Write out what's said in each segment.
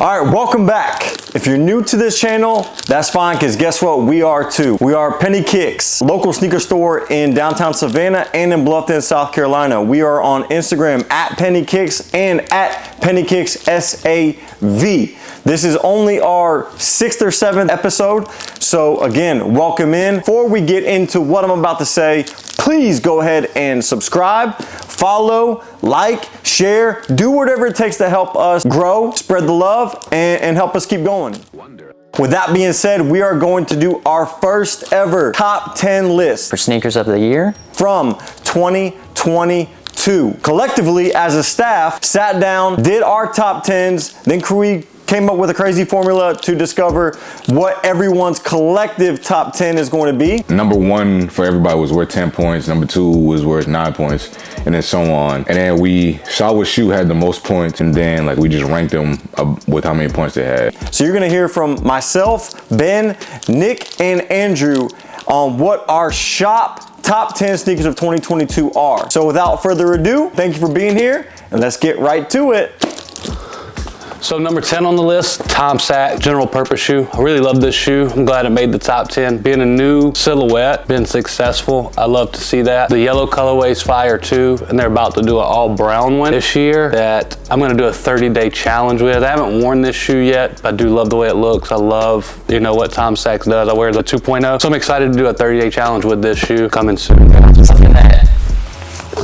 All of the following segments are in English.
All right, welcome back. If you're new to this channel, that's fine, because guess what? We are too. We are Pennykix, local sneaker store in downtown Savannah and in Bluffton, South Carolina. We are on Instagram at Pennykix and at Pennykix SAV. This is only our 6th or 7th episode. So again, welcome in. Before we get into what I'm about to say, please go ahead and subscribe, follow, like, share, do whatever it takes to help us grow, spread the love, and help us keep going. With that being said, we are going to do our first ever top 10 list for sneakers of the year from 2022. Collectively, as a staff, sat down, did our top 10s, then we came up with a crazy formula to discover what everyone's collective top 10 is going to be. Number 1 for everybody was worth 10 points. Number 2 was worth 9 points, and then so on. And then we saw what shoe had the most points, and then we just ranked them with how many points they had. So you're gonna hear from myself, Ben, Nick, and Andrew on what our shop top 10 sneakers of 2022 are. So without further ado, thank you for being here, and let's get right to it. So number 10 on the list, TomSack, general purpose shoe. I really love this shoe. I'm glad it made the top 10. Being a new silhouette, been successful. I love to see that. The yellow colorway's fire too, and they're about to do an all brown one this year that I'm gonna do a 30-day challenge with. I haven't worn this shoe yet, but I do love the way it looks. I love, you know, what TomSack does. I wear the 2.0, so I'm excited to do a 30-day challenge with this shoe coming soon. Something that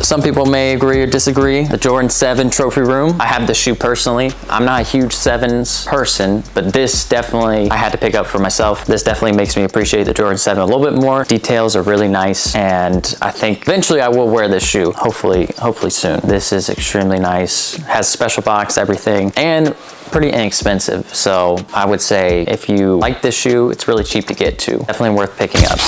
some people may agree or disagree, the Jordan 7 trophy room. I have the shoe personally. I'm not a huge 7s person, but this definitely I had to pick up for myself. This definitely makes me appreciate the Jordan 7 a little bit more. Details are really nice, and I think eventually I will wear this shoe, hopefully soon. This is extremely nice, has special box, everything, and pretty inexpensive. So I would say if you like this shoe, it's really cheap to get to. Definitely worth picking up.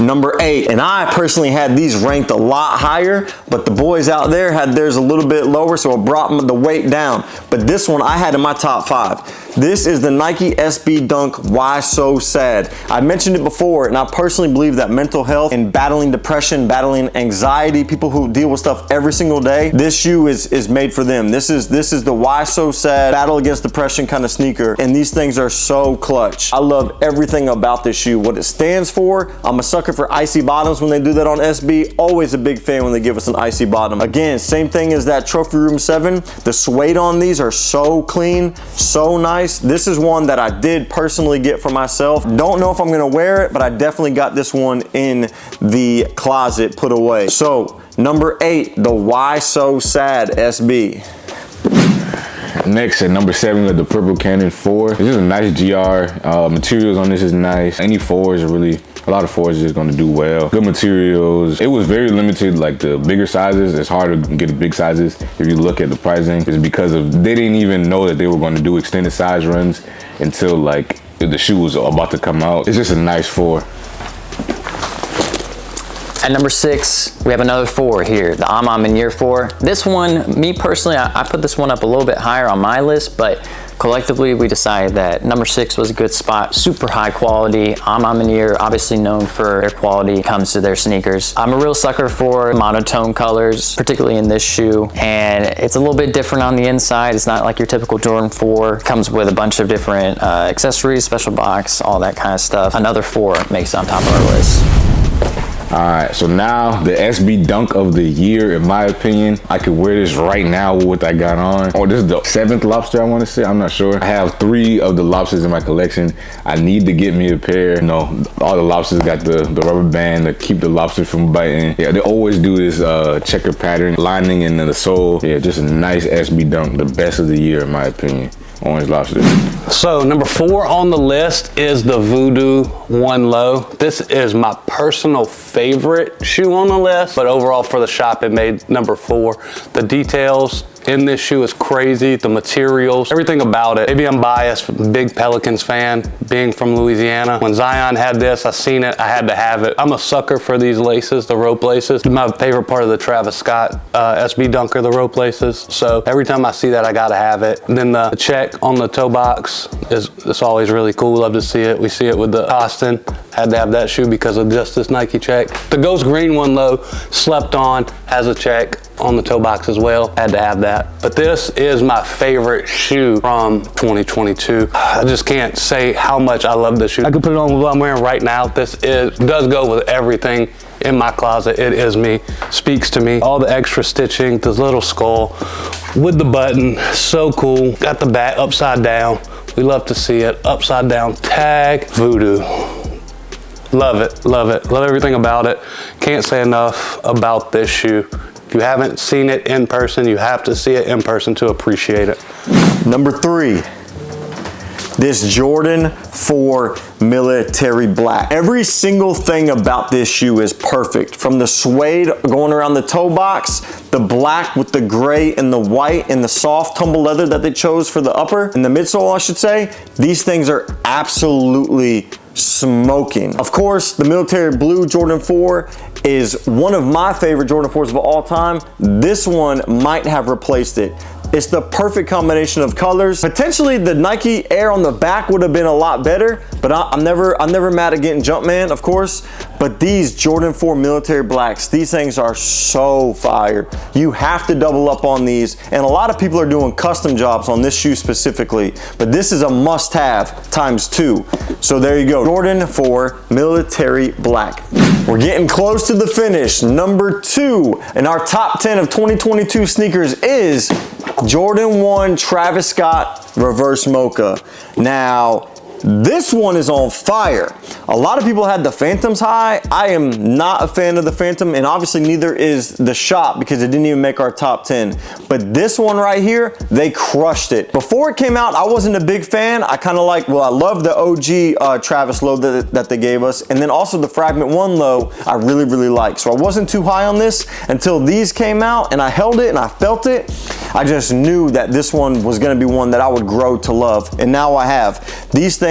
Number 8, and I personally had these ranked a lot higher, but the boys out there had theirs a little bit lower, so it brought the weight down. But this one I had in my top 5. This is the Nike SB Dunk Why So Sad. I mentioned it before, and I personally believe that mental health and battling depression, battling anxiety, people who deal with stuff every single day, this shoe is made for them. This is the Why So Sad, battle against depression kind of sneaker, and these things are so clutch. I love everything about this shoe, what it stands for. I'm a sucker for icy bottoms when they do that on SB. Always a big fan when they give us an icy bottom. Again, same thing as that Trophy Room 7. The suede on these are so clean, so nice. This is one that I did personally get for myself. Don't know if I'm gonna wear it, but I definitely got this one in the closet put away. So number 8, the Why So Sad SB. Next at number 7, we got the Purple Cannon 4. This is a nice GR. Materials on this is nice. Any 4s are really, a lot of 4s is just gonna do well. Good materials. It was very limited, like the bigger sizes. It's hard to get the big sizes. If you look at the pricing, it's because they didn't even know that they were gonna do extended size runs until like the shoe was about to come out. It's just a nice 4. At number 6, we have another 4 here, the I'm in year 4. This one, me personally, I put this one up a little bit higher on my list, but collectively we decided that number 6 was a good spot. Super high quality. I'm in year, obviously known for their quality when it comes to their sneakers. I'm a real sucker for monotone colors, particularly in this shoe, and it's a little bit different on the inside. It's not like your typical Jordan 4. It comes with a bunch of different accessories, special box, all that kind of stuff. Another 4 makes it on top of our list. All right, so now the SB Dunk of the year, in my opinion. I could wear this right now with what I got on. Oh, this is the 7th lobster, I want to say. I'm not sure. I have 3 of the lobsters in my collection. I need to get me a pair. You know, all the lobsters got the rubber band to keep the lobster from biting. Yeah, they always do this checker pattern lining and then the sole. Yeah, just a nice SB Dunk, the best of the year, in my opinion. Orange lobster. So number 4 on the list is the Voodoo 1 Low. This is my personal favorite shoe on the list, but overall for the shop it made number 4. The details in this shoe is crazy. The materials, everything about it. Maybe I'm biased, big Pelicans fan, being from Louisiana. When Zion had this, I seen it, I had to have it. I'm a sucker for these laces, the rope laces. My favorite part of the Travis Scott SB Dunker, the rope laces. So every time I see that, I gotta have it. And then the check on the toe box it's always really cool. Love to see it. We see it with the Austin Had to have that shoe because of just this Nike check. The Ghost Green One Low, slept on, has a check on the toe box as well. Had to have that. But this is my favorite shoe from 2022. I just can't say how much I love this shoe. I could put it on what I'm wearing right now. This does go with everything in my closet. It is me, speaks to me. All the extra stitching, this little skull with the button, so cool. Got the back upside down. We love to see it. Upside down tag, Voodoo. Love it, love it. Love everything about it. Can't say enough about this shoe. If you haven't seen it in person, you have to see it in person to appreciate it. Number 3, this Jordan 4 Military Black. Every single thing about this shoe is perfect. From the suede going around the toe box, the black with the gray and the white and the soft tumble leather that they chose for the upper and the midsole, I should say. These things are absolutely smoking. Of course, the military blue Jordan 4 is one of my favorite Jordan 4s of all time. This one might have replaced it. It's the perfect combination of colors. Potentially the Nike Air on the back would have been a lot better, but I'm never mad at getting Jumpman, of course. But these Jordan 4 Military Blacks, these things are so fire. You have to double up on these, and a lot of people are doing custom jobs on this shoe specifically, but this is a must-have ×2. So there you go, Jordan 4 Military Black. We're getting close to the finish. Number 2 in our top 10 of 2022 sneakers is Jordan 1 Travis Scott Reverse Mocha. Now, this one is on fire. A lot of people had the Phantoms high. I am not a fan of the Phantom, and obviously neither is the Shop because it didn't even make our top 10. But this one right here, they crushed it. Before it came out, I wasn't a big fan. I kind of like, well, I love the OG Travis low that they gave us, and then also the Fragment 1 low I really, really like. So I wasn't too high on this until these came out, and I held it and I felt it. I just knew that this one was gonna be one that I would grow to love, and now I have. These things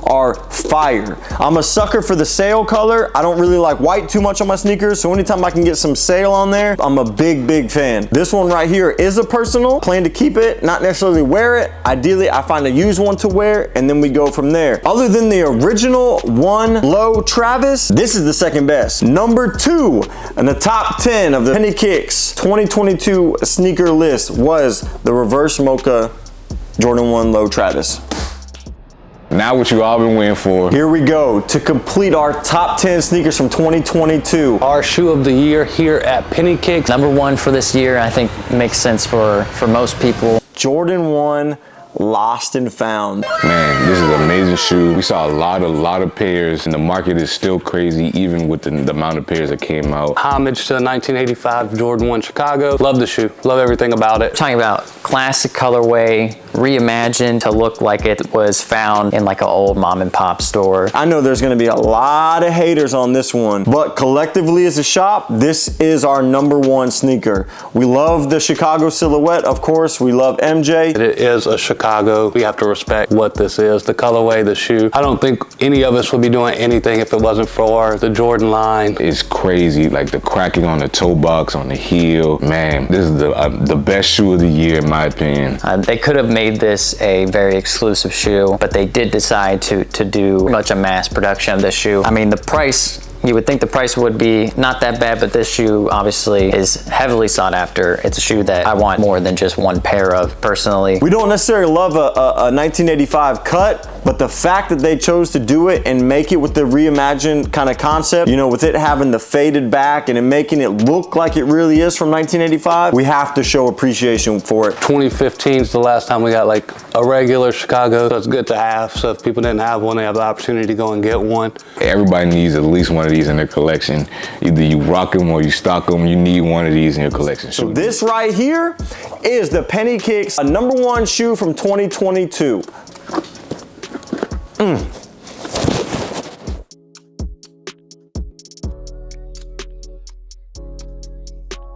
are fire. I'm a sucker for the sail color. I don't really like white too much on my sneakers, so anytime I can get some sail on there, I'm a big, big fan. This one right here is a personal. Plan to keep it, not necessarily wear it. Ideally, I find a used one to wear, and then we go from there. Other than the original 1 low Travis, this is the second best. Number 2 in the top 10 of the Pennykix 2022 sneaker list was the Reverse Mocha Jordan 1 low Travis. Now what you all been waiting for. Here we go to complete our top 10 sneakers from 2022. Our shoe of the year here at Pennykix. Number 1 for this year, I think makes sense for most people. Jordan 1 Lost and Found. Man, this is an amazing shoe. We saw a lot of pairs, and the market is still crazy even with the amount of pairs that came out. Homage to the 1985 Jordan 1 Chicago. Love the shoe, love everything about it. Talking about classic colorway, reimagined to look like it was found in like an old mom and pop store. I know there's gonna be a lot of haters on this one, but collectively as a shop, this is our number 1 sneaker. We love the Chicago silhouette, of course. We love MJ. It is a Chicago. We have to respect what this is, the colorway, the shoe. I don't think any of us would be doing anything if it wasn't for the Jordan line. It's crazy, like the cracking on the toe box, on the heel. Man, this is the best shoe of the year in my opinion. They could have made this a very exclusive shoe, but they did decide to do much a mass production of this shoe. I mean, the price, you would think the price would be not that bad, but this shoe obviously is heavily sought after. It's a shoe that I want more than just one pair of personally. We don't necessarily love a 1985 cut, but the fact that they chose to do it and make it with the reimagined kind of concept, you know, with it having the faded back and it making it look like it really is from 1985, we have to show appreciation for it. 2015 is the last time we got like a regular Chicago, so it's good to have. So if people didn't have one, they have the opportunity to go and get one. Everybody needs at least one of these in their collection. Either you rock them or you stock them, you need one of these in your collection. So this right here is the Pennykix number 1 shoe from 2022.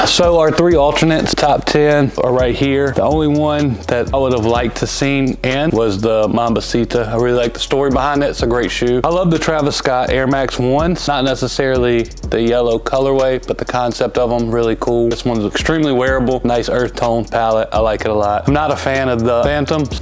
So our 3 alternates, top 10, are right here. The only one that I would have liked to seen in was the Mambasita. I really like the story behind it. It's a great shoe. I love the Travis Scott Air Max 1s. Not necessarily the yellow colorway, but the concept of them, really cool. This one's extremely wearable. Nice earth tone palette. I like it a lot. I'm not a fan of the Phantoms.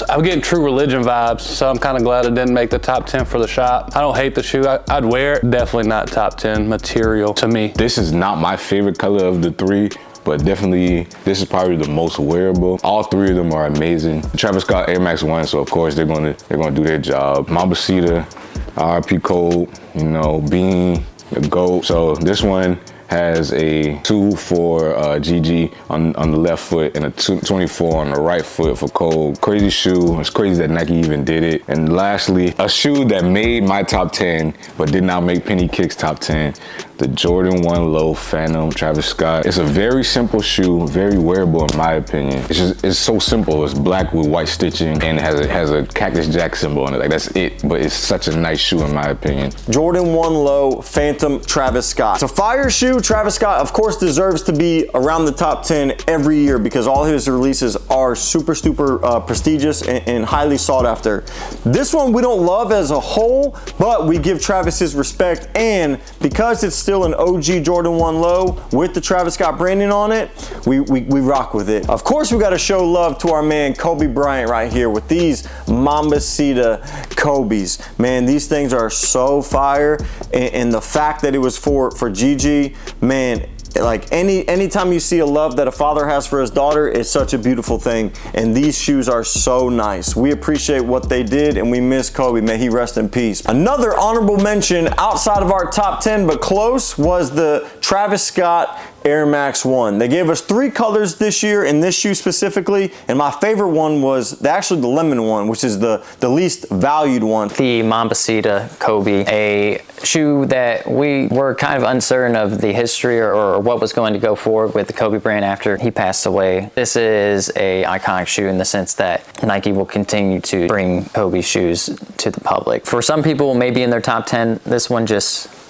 I'm getting True Religion vibes, so I'm kind of glad it didn't make the top 10 for the shop. I don't hate the shoe. I'd wear it. Definitely not top 10 material to me. This is not my favorite color of the three, but definitely this is probably the most wearable. All three of them are amazing. Travis Scott Air Max 1, so of course they're gonna do their job. Mambacita, RP Code, you know, Bean, the GOAT. So this one has a 2 for GG on the left foot and a 24 on the right foot for Cole. Crazy shoe. It's crazy that Nike even did it. And lastly, a shoe that made my top 10 but did not make Pennykix top 10. The Jordan 1 Low Phantom Travis Scott. It's a very simple shoe, very wearable in my opinion. It's so simple. It's black with white stitching and it has a Cactus Jack symbol on it. Like that's it, but it's such a nice shoe in my opinion. Jordan 1 Low Phantom Travis Scott. It's a fire shoe. Travis Scott, of course, deserves to be around the top 10 every year because all his releases are super prestigious and highly sought after. This one we don't love as a whole, but we give Travis his respect, and because it's still an OG Jordan 1 Low with the Travis Scott branding on it, we rock with it. Of course, we got to show love to our man Kobe Bryant right here with these Mambacita Kobe's. Man, these things are so fire, and the fact that it was for GG, man, like anytime you see a love that a father has for his daughter, it's such a beautiful thing, and these shoes are so nice. We appreciate what they did, and we miss Kobe. May he rest in peace. Another honorable mention outside of our top 10 but close was the Travis Scott Air Max 1. They gave us 3 colors this year in this shoe specifically, and my favorite one was actually the lemon one, which is the least valued one. The Mambacita Kobe, a shoe that we were kind of uncertain of the history or what was going to go forward with the Kobe brand after he passed away. This is a iconic shoe in the sense that Nike will continue to bring Kobe shoes to the public. For some people, maybe in their top 10, this one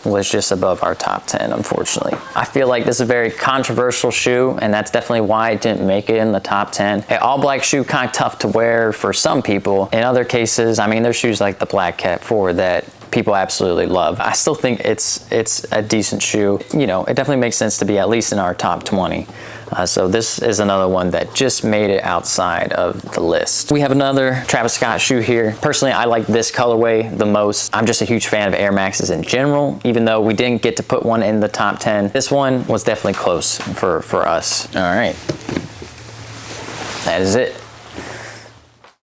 was just above our top 10, unfortunately. I feel like this is a very controversial shoe, and that's definitely why it didn't make it in the top 10. An all black shoe, kind of tough to wear for some people. In other cases, I mean, there's shoes like the Black Cat 4 that people absolutely love. I still think it's a decent shoe. You know, it definitely makes sense to be at least in our top 20. So this is another one that just made it outside of the list. We have another Travis Scott shoe here. Personally, I like this colorway the most. I'm just a huge fan of Air Maxes in general, even though we didn't get to put one in the top 10. This one was definitely close for us. All right. That is it.